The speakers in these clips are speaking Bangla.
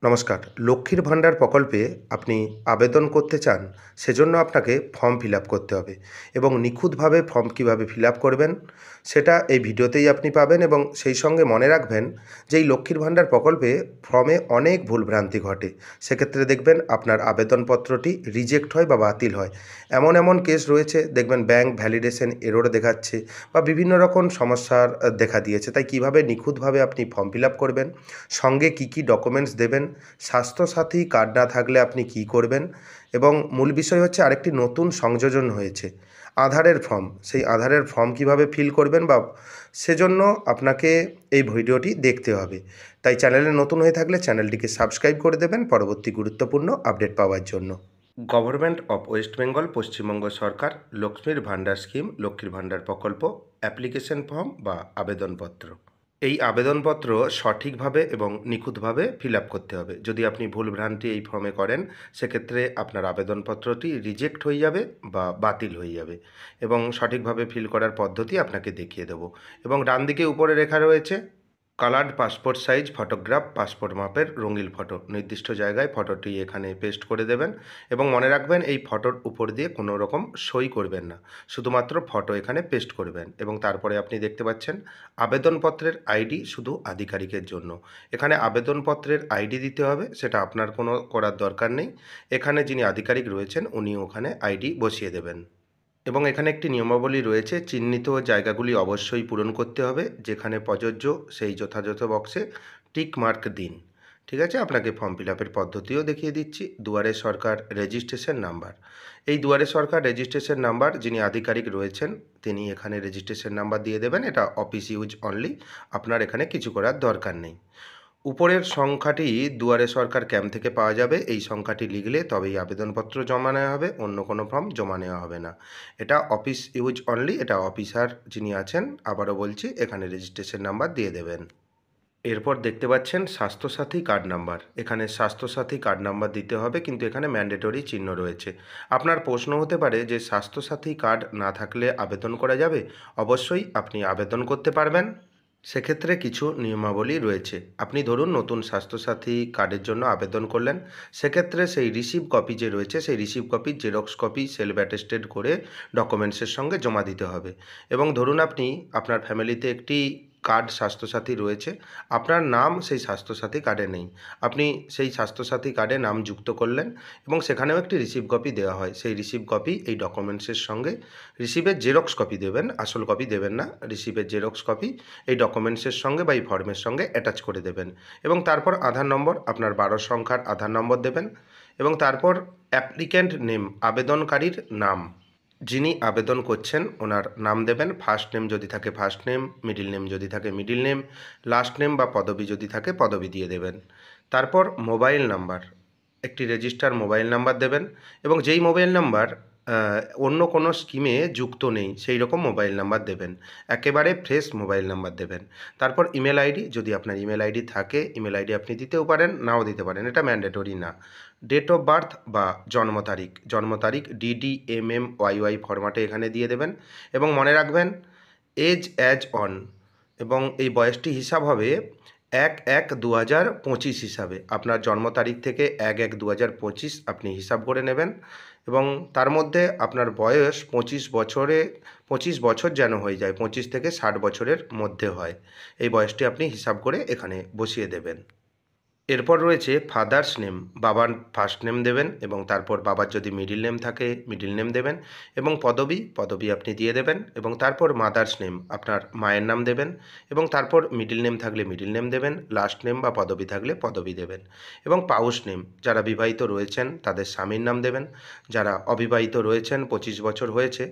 নমস্কার। লক্ষ্মীর ভাণ্ডার প্রকল্পে আপনি আবেদন করতে চান, সেজন্য আপনাকে ফর্ম ফিল আপ করতে হবে এবং নিখুঁতভাবে ফর্ম কীভাবে ফিল আপ করবেন, সেটা এই ভিডিওতেই আপনি পাবেন এবং সেই সঙ্গে মনে রাখবেন যে এই লক্ষ্মীর ভাণ্ডার প্রকল্পে ফর্মে অনেক ভুলভ্রান্তি ঘটে। সেক্ষেত্রে দেখবেন আপনার আবেদনপত্রটি রিজেক্ট হয় বা বাতিল হয়। এমন এমন কেস রয়েছে, দেখবেন ব্যাংক ভ্যালিডেশন এরর দেখাচ্ছে বা বিভিন্ন রকম সমস্যার দেখা দিয়েছে। তাই কীভাবে নিখুঁতভাবে আপনি ফর্ম ফিল আপ করবেন, সঙ্গে কী কী ডকুমেন্টস দেবেন, স্বাস্থ্যসাথী কার্ড না থাকলে আপনি কী করবেন এবং মূল বিষয় হচ্ছে আরেকটি নতুন সংযোজন হয়েছে আধারের ফর্ম। সেই আধারের ফর্ম কীভাবে ফিল করবেন বা সেজন্য আপনাকে এই ভিডিওটি দেখতে হবে। তাই চ্যানেলে নতুন হয়ে থাকলে চ্যানেলটিকে সাবস্ক্রাইব করে দেবেন পরবর্তী গুরুত্বপূর্ণ আপডেট পাওয়ার জন্য। গভর্নমেন্ট অফ ওয়েস্ট বেঙ্গল পশ্চিমবঙ্গ সরকার লক্ষ্মীর ভাণ্ডার স্কিম, লক্ষ্মীর ভাণ্ডার প্রকল্প অ্যাপ্লিকেশন ফর্ম বা আবেদনপত্র। এই আবেদনপত্র সঠিকভাবে এবং নিখুঁতভাবে ফিল আপ করতে হবে। যদি আপনি ভুলভ্রান্তি এই ফর্মে করেন, সেক্ষেত্রে আপনার আবেদনপত্রটি রিজেক্ট হয়ে যাবে বা বাতিল হয়ে যাবে এবং সঠিকভাবে ফিল করার পদ্ধতি আপনাকে দেখিয়ে দেব। এবং ডান দিকে উপরে লেখা রয়েছে coloured passport size photograph, passport মাপের রঙিন ফটো। নির্দিষ্ট জায়গায় ফটোটি এখানে পেস্ট করে দেবেন এবং মনে রাখবেন এই ফটোর উপর দিয়ে কোনো রকম সই করবেন না, শুধুমাত্র ফটো এখানে পেস্ট করবেন। এবং তারপরে আপনি দেখতে পাচ্ছেন আবেদনপত্রের আইডি শুধু আধিকারিকের জন্য। এখানে আবেদনপত্রের আইডি দিতে হবে, সেটা আপনার কোনো করার দরকার নেই। এখানে যিনি আধিকারিক রয়েছেন উনি ওখানে আইডি বসিয়ে দেবেন। এবং এখানে একটি নিয়মাবলী রয়েছে, চিহ্নিত জায়গাগুলি অবশ্যই পূরণ করতে হবে, যেখানে প্রযোজ্য সেই যথাযথ বক্সে টিক মার্ক দিন। ঠিক আছে, আপনাকে ফর্ম ফিল আপের পদ্ধতিও দেখিয়ে দিচ্ছি। দুয়ারে সরকার রেজিস্ট্রেশন নাম্বার, এই দুয়ারে সরকার রেজিস্ট্রেশন নাম্বার যিনি আধিকারিক রয়েছেন তিনি এখানে রেজিস্ট্রেশন নাম্বার দিয়ে দেবেন। এটা অফিস ইউজ অনলি, আপনার এখানে কিছু করার দরকার নেই। উপরের সংখ্যাটি দুয়ারে সরকার ক্যাম্প থেকে পাওয়া যাবে। এই সংখ্যাটি লিখলে তবেই আবেদনপত্র জমা নেওয়া হবে, অন্য কোনো ফর্ম জমা নেওয়া হবে না। এটা অফিস ইউজ অনলি, এটা অফিসার যিনি আছেন, আবারও বলছি, এখানে রেজিস্ট্রেশন নাম্বার দিয়ে দেবেন। এরপর দেখতে পাচ্ছেন স্বাস্থ্যসাথী কার্ড নাম্বার। এখানে স্বাস্থ্যসাথী কার্ড নাম্বার দিতে হবে, কিন্তু এখানে ম্যান্ডেটরি চিহ্ন রয়েছে। আপনার প্রশ্ন হতে পারে যে স্বাস্থ্যসাথী কার্ড না থাকলে আবেদন করা যাবে? অবশ্যই আপনি আবেদন করতে পারবেন। সেক্ষেত্রে কিছু নিয়মাবলী রয়েছে। আপনি ধরুন নতুন স্বাস্থ্যসাথী কার্ডের জন্য আবেদন করলেন, সেক্ষেত্রে সেই রিসিভ কপি যে রয়েছে সেই রিসিভ কপির জেরক্স কপি সেলফ অ্যাটেস্টেড করে ডকুমেন্টসের সঙ্গে জমা দিতে হবে। এবং ধরুন আপনি আপনার ফ্যামিলিতে একটি কার্ড স্বাস্থ্যসাথী রয়েছে, আপনার নাম সেই স্বাস্থ্যসাথী কার্ডে নেই, আপনি সেই স্বাস্থ্যসাথী কার্ডে নাম যুক্ত করলেন এবং সেখানেও একটি রিসিভ কপি দেওয়া হয়। সেই রিসিভ কপি এই ডকুমেন্টসের সঙ্গে, রিসিভের জেরক্স কপি দেবেন, আসল কপি দেবেন না, রিসিভের জেরক্স কপি এই ডকুমেন্টসের সঙ্গে বা এই ফর্মের সঙ্গে অ্যাটাচ করে দেবেন। এবং তারপর আধার নম্বর, আপনার 12 সংখ্যার আধার নম্বর দেবেন। এবং তারপর অ্যাপ্লিক্যান্ট নেম, আবেদনকারীর নাম, যিনি আবেদন করছেন ওনার নাম দেবেন। ফার্স্ট নেম যদি থাকে ফার্স্ট নেম, মিডিল নেম যদি থাকে মিডিল নেম, লাস্ট নেম বা পদবি যদি থাকে পদবি দিয়ে দেবেন। তারপর মোবাইল নাম্বার, একটি রেজিস্টার মোবাইল নাম্বার দেবেন এবং যেই মোবাইল নাম্বার অন্য কোনো স্কিমে যুক্ত নেই সেই রকম মোবাইল নাম্বার দেবেন, একেবারে ফ্রেশ মোবাইল নাম্বার দেবেন। তারপর ইমেল আইডি, যদি আপনার ইমেল আইডি থাকে ইমেল আইডি আপনি দিতেও পারেন, নাও দিতে পারেন, এটা ম্যান্ডেটরি না। ডেট অফ বার্থ বা জন্ম তারিখ, DDMMYY ফরম্যাটে এখানে দিয়ে দেবেন। এবং মনে রাখবেন এজ অ্যাজ অন, এবং এই বয়সটি হিসাব হবে 1/1/2025 হিসাবে। আপনার জন্ম তারিখ থেকে 1/1/2025 আপনি হিসাব করে নেবেন এবং তার মধ্যে আপনার বয়স 25 বছর যেন হয়ে যায়, 25 থেকে 60 বছরের মধ্যে হয়, এই বয়সটি আপনি হিসাব করে এখানে বসিয়ে দেবেন। এরপর রয়েছে ফাদার্স নেম, বাবার ফার্স্ট নেম দেবেন এবং তারপর বাবার যদি মিডিল নেম থাকে মিডিল নেম দেবেন এবং পদবি আপনি দিয়ে দেবেন। এবং তারপর মাদার্স নেম, আপনার মায়ের নাম দেবেন এবং তারপর মিডিল নেম থাকলে মিডিল নেম দেবেন, লাস্ট নেম বা পদবি থাকলে পদবি দেবেন। এবং পাউস নেম, যারা বিবাহিত রয়েছেন তাদের স্বামীর নাম দেবেন, যারা অবিবাহিত রয়েছেন 25 বছর হয়েছে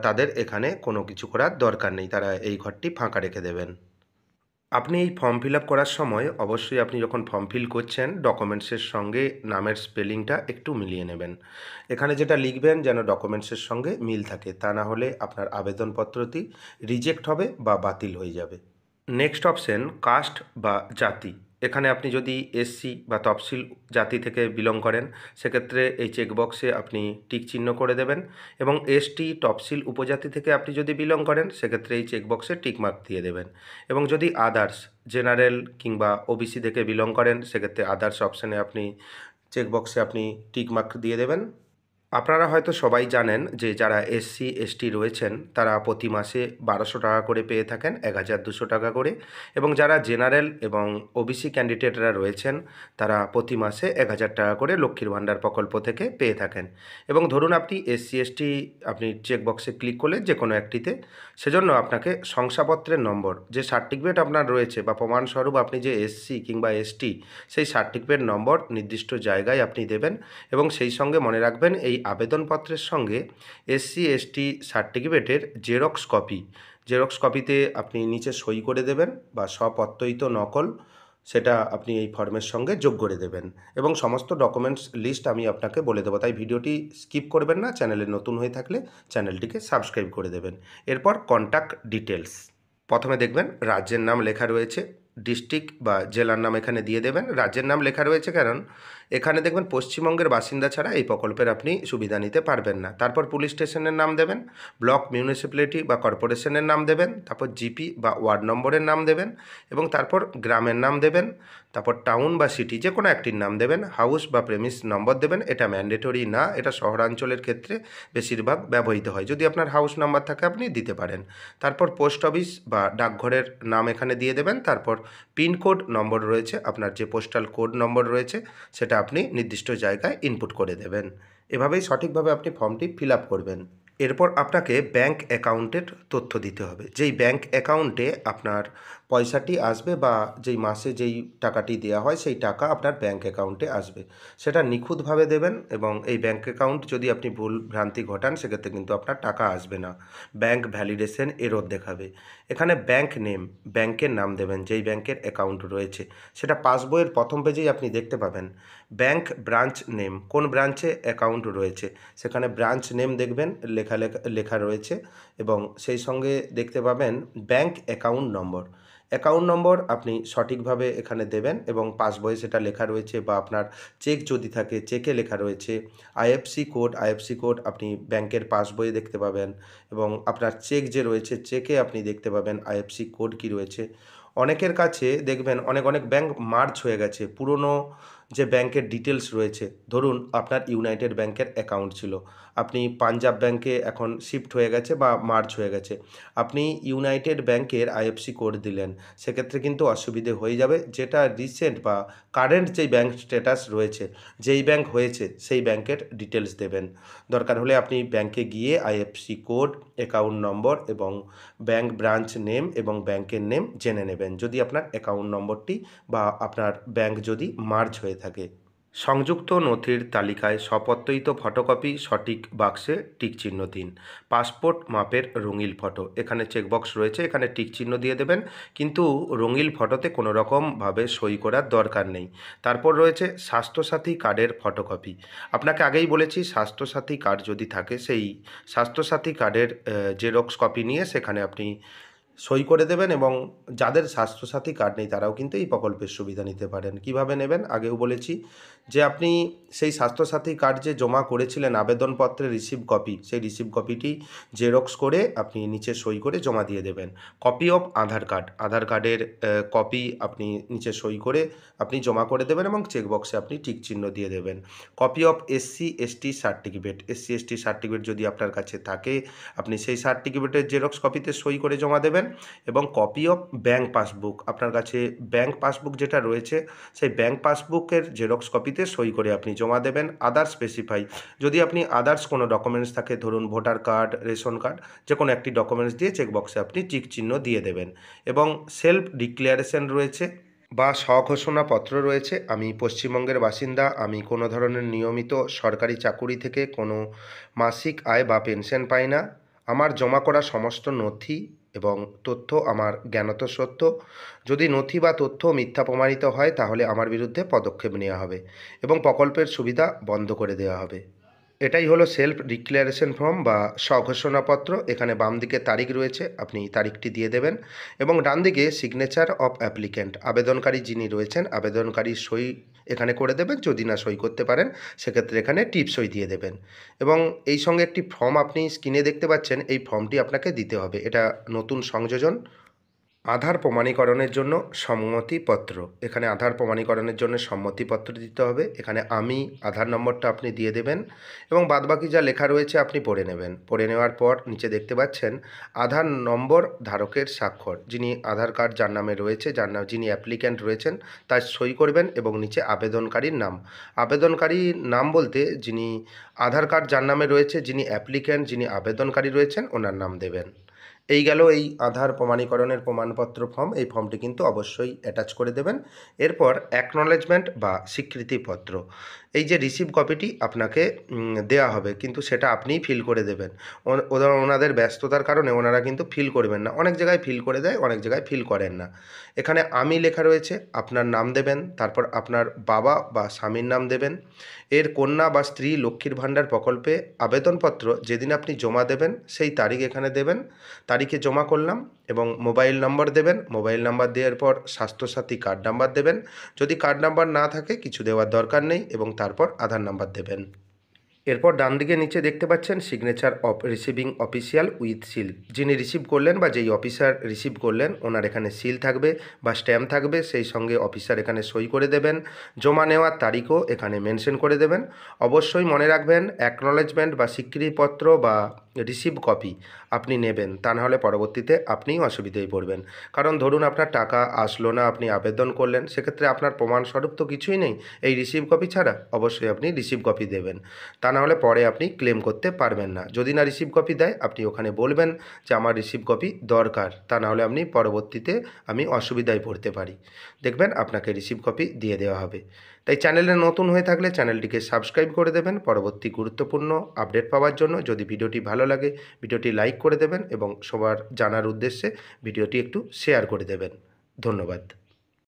তাদের এখানে কোনো কিছু করার দরকার নেই, তারা এই ঘরটি ফাঁকা রেখে দেবেন। আপনি এই ফর্ম ফিল আপ করার সময় অবশ্যই আপনি যখন ফর্ম ফিল করছেন ডকুমেন্টসের সঙ্গে নামের স্পেলিংটা একটু মিলিয়ে নেবেন। এখানে যেটা লিখবেন যেন ডকুমেন্টসের সঙ্গে মিল থাকে, তা না হলে আপনার আবেদনপত্রটি রিজেক্ট হবে বা বাতিল হয়ে যাবে। নেক্সট অপশন কাস্ট বা জাতি, এখানে আপনি যদি এসসি বা তফসিল জাতি থেকে বিলং করেন সেক্ষেত্রে এই চেকবক্সে আপনি টিক চিহ্ন করে দেবেন, এবং এসটি তফসিল উপজাতি থেকে আপনি যদি বিলং করেন সেক্ষেত্রে এই চেকবক্সে টিক মার্ক দিয়ে দেবেন। এবং যদি আদার্স জেনারেল কিংবা ওবিসি থেকে বিলং করেন সেক্ষেত্রে আদার্স অপশানে আপনি চেকবক্সে আপনি টিক মার্ক দিয়ে দেবেন। আপনারা হয়তো সবাই জানেন যে যারা এসসি এসটি রয়েছেন তারা প্রতি মাসে 1200 টাকা করে পেয়ে থাকেন, 1200 টাকা করে, এবং যারা জেনারেল এবং ওবিসি ক্যান্ডিডেটরা রয়েছেন তারা প্রতি মাসে 1000 টাকা করে লক্ষ্মীর ভাণ্ডার প্রকল্প থেকে পেয়ে থাকেন। এবং ধরুন আপনি এসসি এসটি আপনি চেকবক্সে ক্লিক করলেন যে কোনো একটিতে, সেজন্য আপনাকে শংসাপত্রের নম্বর যে সার্টিফিকেট আপনার রয়েছে বা প্রমাণস্বরূপ আপনি যে এসসি কিংবা এসটি সেই সার্টিফিকেট নম্বর নির্দিষ্ট জায়গায় আপনি দেবেন, এবং সেই সঙ্গে মনে রাখবেন এই আবেদনপত্রের সঙ্গে এসসি এসটি সার্টিফিকেটের জেরক্স কপিতে আপনি নিচে সই করে দেবেন বা স্বপ্রত্যয়িত নকল, সেটা আপনি এই ফর্মের সঙ্গে যোগ করে দেবেন। এবং সমস্ত ডকুমেন্টস লিস্ট আমি আপনাকে বলে দেবো, তাই ভিডিওটি স্কিপ করবেন না। চ্যানেলে নতুন হয়ে থাকলে চ্যানেলটিকে সাবস্ক্রাইব করে দেবেন। এরপর কন্ট্যাক্ট ডিটেলস, প্রথমে দেখবেন রাজ্যের নাম লেখা রয়েছে, ডিস্ট্রিক্ট বা জেলার নাম এখানে দিয়ে দেবেন। রাজ্যের নাম লেখা রয়েছে কারণ এখানে দেখবেন পশ্চিমবঙ্গের বাসিন্দা ছাড়া এই প্রকল্পের আপনি সুবিধা নিতে পারবেন না। তারপর পুলিশ স্টেশনের নাম দেবেন, ব্লক মিউনিসিপ্যালিটি বা কর্পোরেশনের নাম দেবেন, তারপর জিপি বা ওয়ার্ড নম্বরের নাম দেবেন, এবং তারপর গ্রামের নাম দেবেন, তারপর টাউন বা সিটি যে কোনো একটির নাম দেবেন, হাউস বা প্রেমিস নম্বর দেবেন। এটা ম্যান্ডেটরি না, এটা শহরাঞ্চলের ক্ষেত্রে বেশিরভাগ ব্যবহৃত হয়। যদি আপনার হাউস নাম্বার থাকে আপনি দিতে পারেন। তারপর পোস্ট অফিস বা ডাকঘরের নাম এখানে দিয়ে দেবেন। তারপর পিনকোড নম্বর রয়েছে, আপনার যে পোস্টাল কোড নম্বর রয়েছে সেটা আপনি নির্দিষ্ট জায়গায় ইনপুট করে দেবেন। এভাবেই সঠিকভাবে আপনি ফর্মটি ফিল আপ করবেন। এরপর আপনাকে ব্যাংক অ্যাকাউন্টের তথ্য দিতে হবে, যেই ব্যাংক অ্যাকাউন্টে আপনার পয়সাটি আসবে বা যেই মাসে যেই টাকাটি দেওয়া হয় সেই টাকা আপনার ব্যাংক অ্যাকাউন্টে আসবে, সেটা নিখুঁতভাবে দেবেন। এবং এই ব্যাংক অ্যাকাউন্ট যদি আপনি ভুল ভ্রান্তি ঘটান সেক্ষেত্রে কিন্তু আপনার টাকা আসবে না, ব্যাংক ভ্যালিডেশন এরর দেখাবে। এখানে ব্যাংক নেম, ব্যাংকের নাম দেবেন যেই ব্যাংকের অ্যাকাউন্ট রয়েছে, সেটা পাসবইয়ের প্রথম পেজেই আপনি দেখতে পাবেন। ব্যাংক ব্রাঞ্চ নেম, কোন ব্রাঞ্চে অ্যাকাউন্ট রয়েছে সেখানে ব্রাঞ্চ নেম দেখবেন লেখা রয়েছে, এবং সেই সঙ্গে দেখতে পাবেন ব্যাংক অ্যাকাউন্ট নম্বর আপনি সঠিকভাবে এখানে দেবেন, এবং পাসবইয়ে সেটা লেখা রয়েছে, বা আপনার চেক যদি থাকে চেকে লেখা রয়েছে। আইএফসি কোড আপনি ব্যাংকের পাসবইয়ে দেখতে পাবেন, এবং আপনার চেক যে রয়েছে চেকে আপনি দেখতে পাবেন আইএফসি কোড কি রয়েছে। অনেকের কাছে দেখবেন অনেক ব্যাংক মার্জ হয়ে গেছে, পুরনো যে ব্যাংকের ডিটেলস রয়েছে, ধরুন আপনার ইউনাইটেড ব্যাংকের অ্যাকাউন্ট ছিল, আপনি পাঞ্জাব ব্যাংকে এখন শিফট হয়ে গেছে বা মার্জ হয়ে গেছে, আপনি ইউনাইটেড ব্যাংকের আইএফসি কোড দিলেন, সেক্ষেত্রে কিন্তু অসুবিধে হয়ে যাবে। যেটা রিসেন্ট বা কারেন্ট যেই ব্যাংক স্ট্যাটাস রয়েছে, যেই ব্যাংক হয়েছে সেই ব্যাংকের ডিটেলস দেবেন। দরকার হলে আপনি ব্যাংকে গিয়ে আইএফসি কোড, অ্যাকাউন্ট নম্বর এবং ব্যাংক ব্রাঞ্চ নেম এবং ব্যাংকের নেম জেনে নেবেন, যদি আপনার অ্যাকাউন্ট নম্বরটি বা আপনার ব্যাংক যদি মার্জ হয়ে থাকে। সংযুক্ত নথির তালিকায় স্বপ্রত্যয়িত ফটোকপি সঠিক বাক্সে টিক চিহ্ন দিন। পাসপোর্ট মাপের রঙিন ফটো, এখানে চেকবক্স রয়েছে, এখানে টিক চিহ্ন দিয়ে দেবেন, কিন্তু রঙিন ফটোতে কোনো রকমভাবে সই করার দরকার নেই। তারপর রয়েছে স্বাস্থ্যসাথী কার্ডের ফটোকপি। আপনাকে আগেই বলেছি স্বাস্থ্যসাথী কার্ড যদি থাকে সেই স্বাস্থ্যসাথী কার্ডের জেরক্স কপি নিয়ে সেখানে আপনি সই করে দেবেন, এবং যাদের স্বাস্থ্যসাথী কার্ড নেই তারাও কিন্তু এই প্রকল্পের সুবিধা নিতে পারেন। কিভাবে নেবেন আগেও বলেছি, যে আপনি সেই স্বাস্থ্যসাথী কার্ড যে জমা করেছিলেন আবেদনপত্রের রিসিভ কপি, সেই রিসিভ কপিটি জেরক্স করে আপনি নিচে সই করে জমা দিয়ে দেবেন। কপি অফ আধার কার্ডের কপি আপনি নিচে সই করে আপনি জমা করে দেবেন, এবং চেকবক্সে আপনি টিক চিহ্ন দিয়ে দেবেন। Copy of SC ST certificate যদি আপনার কাছে থাকে আপনি সেই সার্টিফিকেটের জেরক্স কপিতে সই করে জমা দেবেন। এবং কপি অফ ব্যাংক পাসবুক, আপনার কাছে ব্যাংক পাসবুক যেটা রয়েছে সেই ব্যাংক পাসবুকের জেরক্স কপিতে সই করে আপনি জমা দেবেন। আদার্স স্পেসিফাই, যদি আপনি আদার্স কোনো ডকুমেন্টস থাকে, ধরুন ভোটার কার্ড, রেশন কার্ড, যে কোনো একটি ডকুমেন্টস দিয়ে চেকবক্সে আপনি টিক চিহ্ন দিয়ে দেবেন। এবং সেলফ ডিক্লারেশন রয়েছে বা স্বঘোষণাপত্র রয়েছে, আমি পশ্চিমবঙ্গের বাসিন্দা, আমি কোনো ধরনের নিয়মিত সরকারি চাকুরি থেকে কোনো মাসিক আয় বা পেনশন পাই না, আমার জমা করা সমস্ত নথি এবং তথ্য আমার জ্ঞানত সত্য, যদি নথি বা তথ্য মিথ্যা প্রমাণিত হয় তাহলে আমার বিরুদ্ধে পদক্ষেপ নেওয়া হবে এবং প্রকল্পের সুবিধা বন্ধ করে দেওয়া হবে। এটাই হলো সেলফ ডিক্লারেশন ফর্ম বা স্বঘোষণাপত্র। এখানে বাম দিকে তারিখ রয়েছে, আপনি তারিখটি দিয়ে দেবেন এবং ডান দিকে সিগনেচার অফ অ্যাপ্লিক্যান্ট, আবেদনকারী যিনি রয়েছেন আবেদনকারীর সই এখানে করে দেবেন। যদি না সই করতে পারেন সেক্ষেত্রে এখানে টিপ সই দিয়ে দেবেন এবং এই সঙ্গে একটি ফর্ম আপনি স্ক্রিনে দেখতে পাচ্ছেন, এই ফর্মটি আপনাকে দিতে হবে। এটা নতুন সংযোজন। আধার প্রমাণীকরণের জন্য সম্মতিপত্র, এখানে আধার প্রমাণীকরণের জন্য সম্মতিপত্র দিতে হবে। এখানে আমি আধার নম্বরটা আপনি দিয়ে দেবেন এবং বাদবাকি যা লেখা রয়েছে আপনি পড়ে নেবেন। পড়ে নেওয়ার পর নিচে দেখতে পাচ্ছেন আধার নম্বর ধারকের স্বাক্ষর, যিনি আধার কার্ড যার নামে রয়েছে, যার নাম যিনি অ্যাপ্লিক্যান্ট রয়েছেন তার সই করবেন এবং নিচে আবেদনকারীর নাম। আবেদনকারীর নাম বলতে যিনি আধার কার্ড যার নামে রয়েছে, যিনি অ্যাপ্লিক্যান্ট, যিনি আবেদনকারী রয়েছেন ওনার নাম দেবেন। এই গেল এই আধার প্রমাণীকরণের প্রমাণপত্র ফর্ম। এই ফর্মটি কিন্তু অবশ্যই অ্যাটাচ করে দেবেন। এরপর অ্যাকনলেজমেন্ট বা স্বীকৃতিপত্র, এই যে রিসিভ কপিটি আপনাকে দেওয়া হবে, কিন্তু সেটা আপনিই ফিল করে দেবেন। ওনাদের ব্যস্ততার কারণে ওনারা কিন্তু ফিল করবেন না। অনেক জায়গায় ফিল করে দেয়, অনেক জায়গায় ফিল করেন না। এখানে আমি লেখা রয়েছে, আপনার নাম দেবেন, তারপর আপনার বাবা বা স্বামীর নাম দেবেন। এর কন্যা বা স্ত্রী লক্ষ্মীর ভাণ্ডার প্রকল্পে আবেদনপত্র যেদিন আপনি জমা দেবেন সেই তারিখ এখানে দেবেন। তারিখে জমা করলাম এবং মোবাইল নম্বর দেবেন। মোবাইল নাম্বার দেওয়ার পর স্বাস্থ্যসাথী কার্ড নাম্বার দেবেন। যদি কার্ড নাম্বার না থাকে কিছু দেওয়ার দরকার নেই এবং তারপর আধার নাম্বার দেবেন। এরপর ডান দিকে নিচে দেখতে পাচ্ছেন signature of receiving official with seal, যিনি রিসিভ করলেন বা যেই অফিসার রিসিভ করলেন ওনার এখানে সিল থাকবে বা স্ট্যাম্প থাকবে, সেই সঙ্গে অফিসার এখানে সই করে দেবেন। জমা নেওয়ার তারিখও এখানে মেনশন করে দেবেন। অবশ্যই মনে রাখবেন অ্যাকনলেজমেন্ট বা স্বীকৃতিপত্র বা রিসিভ কপি আপনি নেবেন, তা নাহলে পরবর্তীতে আপনিই অসুবিধায় পড়বেন। কারণ ধরুন আপনার টাকা আসলো না, আপনি আবেদন করলেন, সেক্ষেত্রে আপনার প্রমাণস্বরূপ তো কিছুই নেই এই রিসিভ কপি ছাড়া। অবশ্যই আপনি রিসিভ কপি দেবেন, তা নাহলে পরে আপনি ক্লেম করতে পারবেন না। যদি না রিসিভ কপি দেয় আপনি ওখানে বলবেন যে আমার রিসিভ কপি দরকার, তা নাহলে আপনি পরবর্তীতে আমি অসুবিধায় পড়তে পারি। দেখবেন আপনাকে রিসিভ কপি দিয়ে দেওয়া হবে। তাই চ্যানেলে নতুন হয়ে থাকলে চ্যানেলটিকে সাবস্ক্রাইব করে দেবেন পরবর্তী গুরুত্বপূর্ণ আপডেট পাওয়ার জন্য। যদি ভিডিওটি ভালো লাগে ভিডিওটি লাইক করে দেবেন এবং সবার জানার উদ্দেশ্যে ভিডিওটি একটু শেয়ার করে দেবেন। ধন্যবাদ।